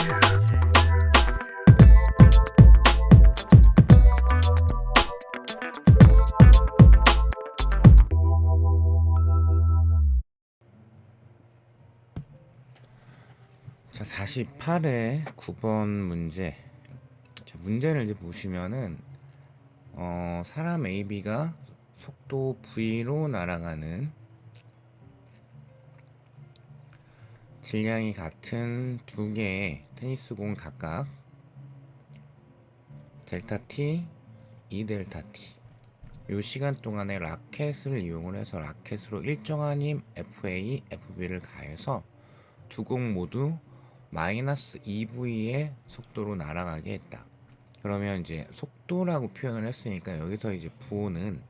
자, 48의 9번 문제. 자, 문제를 이제 보시면은 사람 AB가 속도 V로 날아가는 질량이 같은 두 개의 테니스 공 각각 델타 T, 2델타 T 요 시간 동안에 라켓을 이용을 해서 라켓으로 일정한 힘 FA, FB를 가해서 두 공 모두 마이너스 2V의 속도로 날아가게 했다. 그러면 이제 속도라고 표현을 했으니까 여기서 이제 부호는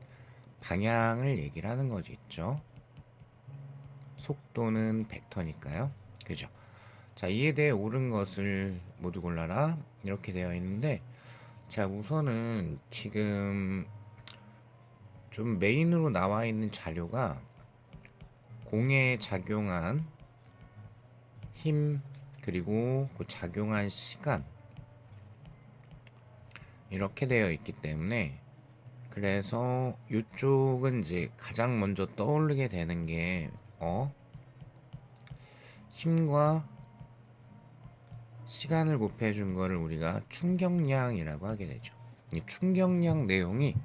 방향을 얘기를 하는 거지 있죠. 속도는 벡터니까요. 그죠? 자, 이에 대해 옳은 것을 모두 골라라 이렇게 되어 있는데, 자, 우선은 지금 좀 메인으로 나와 있는 자료가 공에 작용한 힘 그리고 그 작용한 시간 이렇게 되어 있기 때문에, 그래서 이쪽은 이제 가장 먼저 떠오르게 되는 게 힘과 시간을 곱해 준 거를 우리가 충격량이라고 하게 되죠. 이 충격량 내용이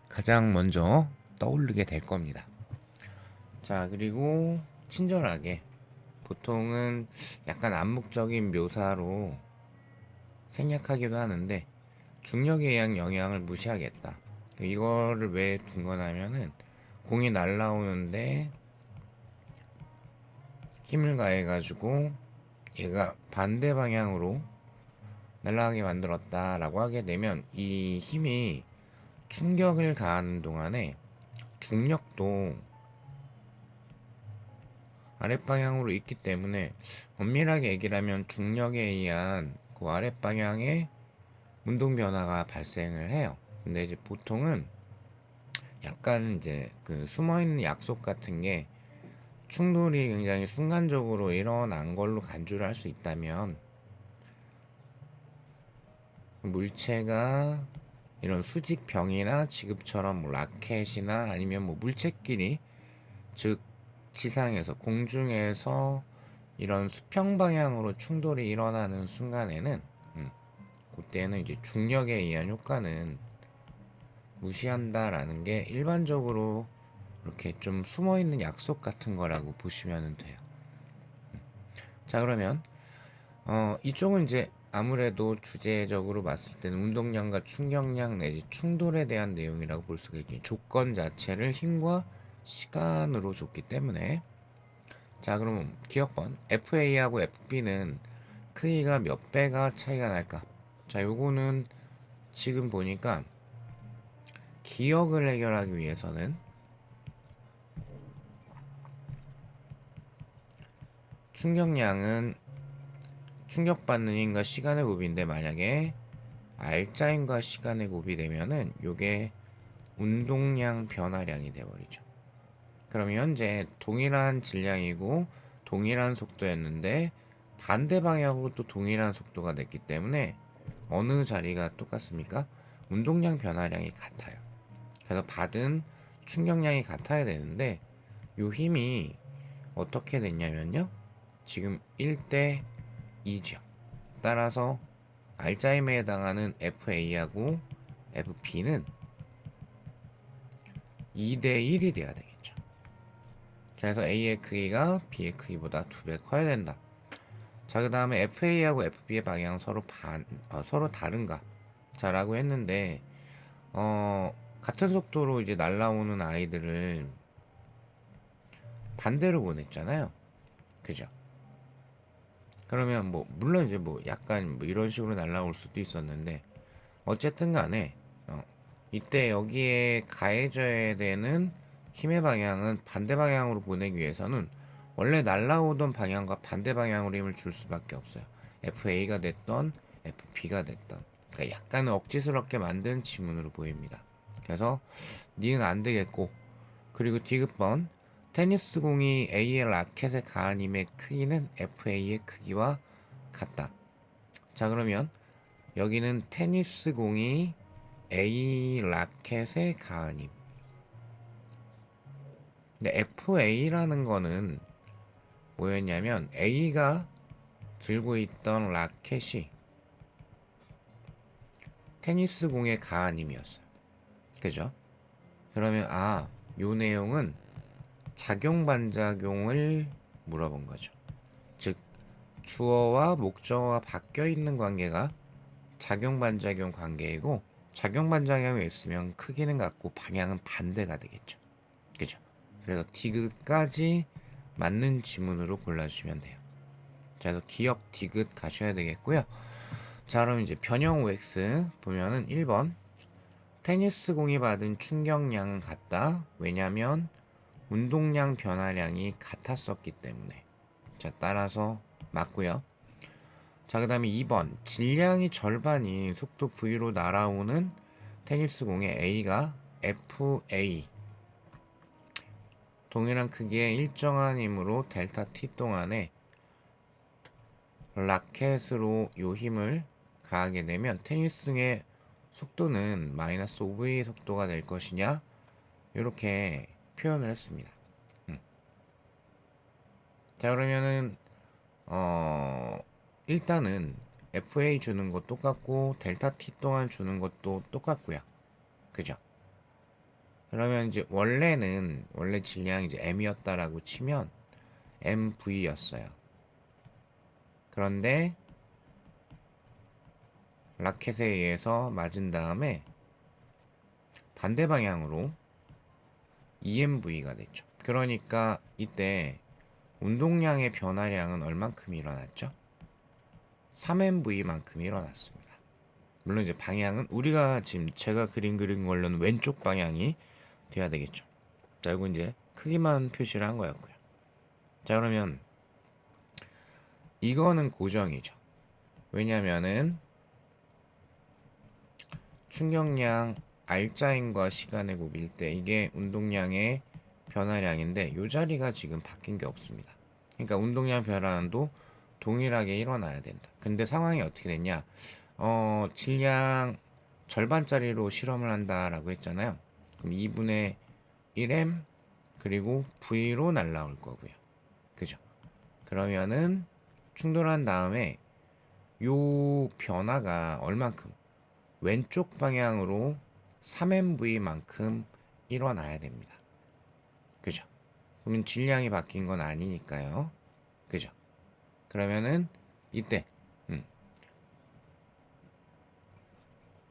가장 먼저 떠오르게 될 겁니다. 자, 그리고 친절하게 보통은 약간 암묵적인 묘사로 생략하기도 하는데, 중력에 의한 영향을 무시하겠다. 이거를 왜 둔 거냐면은 공이 날라오는데 힘을 가해가지고 얘가 반대 방향으로 날아가게 만들었다라고 하게 되면, 이 힘이 충격을 가하는 동안에 중력도 아랫방향으로 있기 때문에, 엄밀하게 얘기를 하면 중력에 의한 그 아랫방향의 운동 변화가 발생을 해요. 근데 이제 보통은 약간 이제 그 숨어있는 약속 같은 게 충돌이 굉장히 순간적으로 일어난 걸로 간주를 할 수 있다면, 물체가 이런 수직병이나 지급처럼 뭐 라켓이나 아니면 뭐 물체끼리, 즉 지상에서 공중에서 이런 수평 방향으로 충돌이 일어나는 순간에는 그때는 이제 중력에 의한 효과는 무시한다라는 게 일반적으로 이렇게 좀 숨어있는 약속 같은 거라고 보시면 돼요. 자, 그러면 이쪽은 이제 아무래도 주제적으로 봤을 때는 운동량과 충격량 내지 충돌에 대한 내용이라고 볼 수가 있겠죠. 조건 자체를 힘과 시간으로 줬기 때문에. 자, 그럼 기억번 FA하고 FB는 크기가 몇 배가 차이가 날까? 자, 요거는 지금 보니까 기억을 해결하기 위해서는 충격량은 충격받는 힘과 시간의 곱인데, 만약에 알짜힘과 시간의 곱이 되면은 요게 운동량 변화량이 돼버리죠. 그럼 현재 동일한 질량이고 동일한 속도였는데 반대 방향으로 또 동일한 속도가 됐기 때문에 어느 자리가 똑같습니까? 운동량 변화량이 같아요. 그래서 받은 충격량이 같아야 되는데, 요 힘이 어떻게 됐냐면요, 지금 1대 2죠. 따라서 알짜임에 해당하는 FA하고 FB는 2대 1이 돼야 되겠죠. 그래서 A의 크기가 B의 크기보다 2배 커야 된다. 자, 그 다음에 FA하고 FB의 방향은 서로 다른가? 자라고 했는데, 같은 속도로 이제 날라오는 아이들을 반대로 보냈잖아요. 그죠? 그러면 뭐, 물론 이제 뭐 약간 뭐 이런 식으로 날라올 수도 있었는데, 어쨌든 간에, 이때 여기에 가해져야 되는 힘의 방향은 반대 방향으로 보내기 위해서는 원래 날라오던 방향과 반대 방향으로 힘을 줄 수밖에 없어요. FA가 됐던 FB가 됐던. 그러니까 약간 억지스럽게 만든 지문으로 보입니다. 그래서 니은 안 되겠고, 그리고 디귿번 테니스 공이 A의 라켓에 가한 힘의 크기는 FA의 크기와 같다. 자, 그러면 여기는 테니스 공이 A 라켓에 가한 힘. 근데 FA라는 거는 뭐였냐면 A가 들고 있던 라켓이 테니스 공에 가한 힘이었어요. 그죠? 그러면 요 내용은 작용 반작용을 물어본 거죠. 즉 주어와 목적어가 바뀌어 있는 관계가 작용 반작용 관계이고, 작용 반작용이 있으면 크기는 같고 방향은 반대가 되겠죠. 그죠? 그래서 디귿까지 맞는 지문으로 골라주시면 돼요. 자, 그래서 기억 디귿 가셔야 되겠고요. 자, 그럼 이제 변형 OX 보면은 1번 테니스 공이 받은 충격량은 같다. 왜냐면 운동량 변화량이 같았었기 때문에. 자, 따라서 맞고요. 자, 그 다음에 2번 질량이 절반인 속도 V로 날아오는 테니스 공의 A가 FA 동일한 크기의 일정한 힘으로 델타 T 동안에 라켓으로 요 힘을 가하게 되면 테니스의 속도는 마이너스 5V 속도가 될 것이냐, 이렇게 표현을 했습니다. 자, 그러면은 일단은 FA 주는 것 똑같고 델타 T 동안 주는 것도 똑같고요. 그죠? 그러면 이제 원래 질량이 이제 M이었다라고 치면 MV였어요. 그런데 라켓에 의해서 맞은 다음에 반대 방향으로 EMV가 됐죠. 그러니까 이때 운동량의 변화량은 얼만큼 일어났죠? 3MV만큼 일어났습니다. 물론 이제 방향은 우리가 지금 제가 그린 걸로는 왼쪽 방향이 돼야 되겠죠. 자, 이거 이제 크기만 표시를 한 거였고요. 자, 그러면 이거는 고정이죠. 왜냐면은 충격량 R자인과 시간의 곱일 때 이게 운동량의 변화량인데 이 자리가 지금 바뀐 게 없습니다. 그러니까 운동량 변화량도 동일하게 일어나야 된다. 근데 상황이 어떻게 됐냐? 질량 절반짜리로 실험을 한다라고 했잖아요. 그럼 2분의 1m 그리고 V로 날라올 거고요. 그죠? 그러면은 충돌한 다음에 요 변화가 얼만큼 왼쪽 방향으로 3MV만큼 일어나야 됩니다. 그죠? 그러면 질량이 바뀐 건 아니니까요. 그죠? 그러면은 이때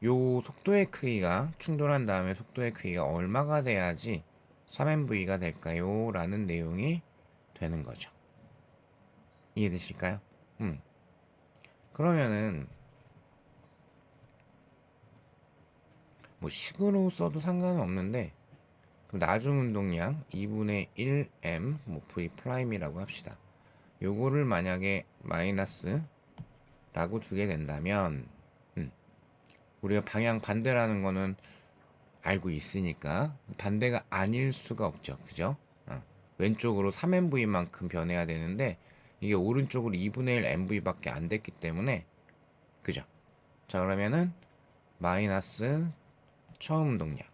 요 속도의 크기가 충돌한 다음에 속도의 크기가 얼마가 돼야지 3MV가 될까요? 라는 내용이 되는 거죠. 이해되실까요? 그러면은 뭐 식으로 써도 상관은 없는데, 그럼 나중 운동량 2분의 1m 뭐 V 프라임이라고 합시다. 요거를 만약에 마이너스 라고 두게 된다면 우리가 방향 반대라는 거는 알고 있으니까 반대가 아닐 수가 없죠. 그죠? 왼쪽으로 3MV만큼 변해야 되는데 이게 오른쪽으로 2분의 1 MV밖에 안 됐기 때문에, 그죠? 자, 그러면은 마이너스 처음 운동량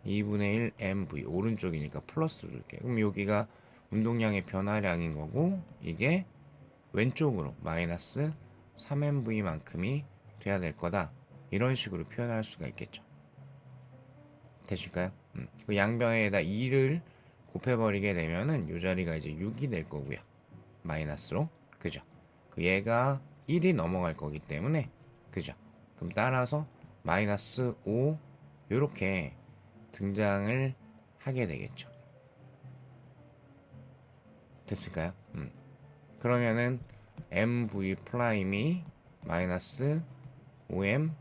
2분의 1 MV 오른쪽이니까 플러스를 둘게. 그럼 여기가 운동량의 변화량인 거고 이게 왼쪽으로 마이너스 3MV만큼이 돼야 될 거다. 이런 식으로 표현할 수가 있겠죠. 되실까요? 그 양변에다 2를 곱해버리게 되면은 이 자리가 이제 6이 될 거고요. 마이너스로. 그죠? 그 얘가 1이 넘어갈 거기 때문에, 그죠? 그럼 따라서 마이너스 5 요렇게 등장을 하게 되겠죠. 됐을까요? 그러면은 mv 프라임이 마이너스 5m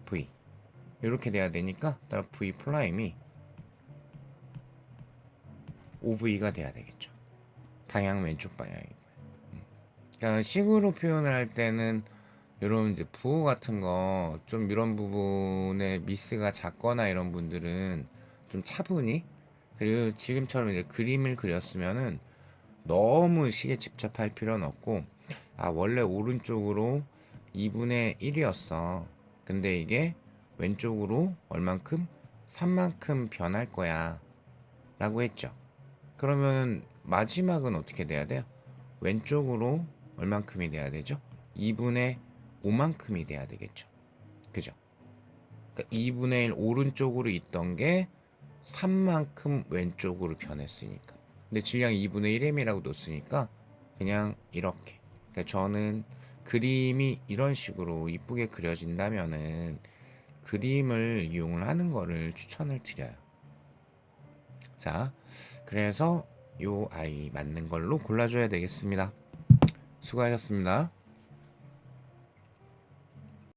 v 이렇게 돼야 되니까 따라 v 프라임이 5v가 돼야 되겠죠. 방향 왼쪽 방향이고. 그러니까 식으로 표현을 할 때는 이런 이제 부호 같은 거 좀 이런 부분에 미스가 작거나 이런 분들은 좀 차분히, 그리고 지금처럼 이제 그림을 그렸으면은 너무 시계 집착할 필요는 없고 원래 오른쪽으로 2분의 1이었어. 근데 이게 왼쪽으로 얼만큼? 3만큼 변할 거야. 라고 했죠. 그러면 마지막은 어떻게 돼야 돼요? 왼쪽으로 얼만큼이 돼야 되죠? 2분의 5만큼이 돼야 되겠죠. 그죠? 그러니까 2분의 1 오른쪽으로 있던 게 3만큼 왼쪽으로 변했으니까. 근데 질량이 2분의 1m이라고 뒀으니까 그냥 이렇게. 그러니까 저는 그림이 이런 식으로 이쁘게 그려진다면은 그림을 이용을 하는 거를 추천을 드려요. 자, 그래서 요 아이 맞는 걸로 골라줘야 되겠습니다. 수고하셨습니다.